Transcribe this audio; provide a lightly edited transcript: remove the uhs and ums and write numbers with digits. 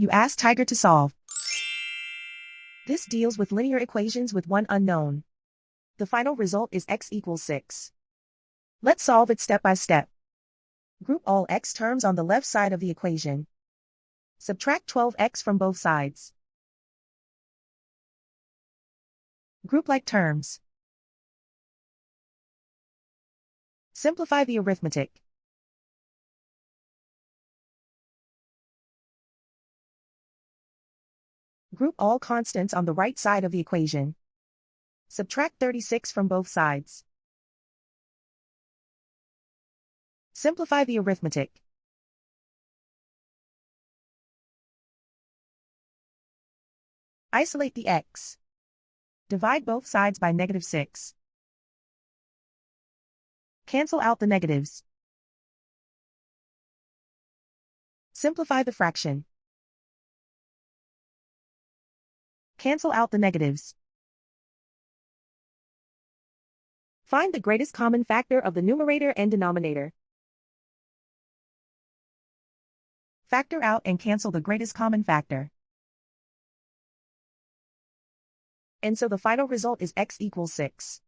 You ask Tiger to solve. This deals with linear equations with one unknown. The final result is x equals 6. Let's solve it step by step. Group all x terms on the left side of the equation. Subtract 12x from both sides. Group like terms. Simplify the arithmetic. Group all constants on the right side of the equation. Subtract 36 from both sides. Simplify the arithmetic. Isolate the x. Divide both sides by -6. Cancel out the negatives. Simplify the fraction. Cancel out the negatives. Find the greatest common factor of the numerator and denominator. Factor out and cancel the greatest common factor. And so the final result is x equals 6.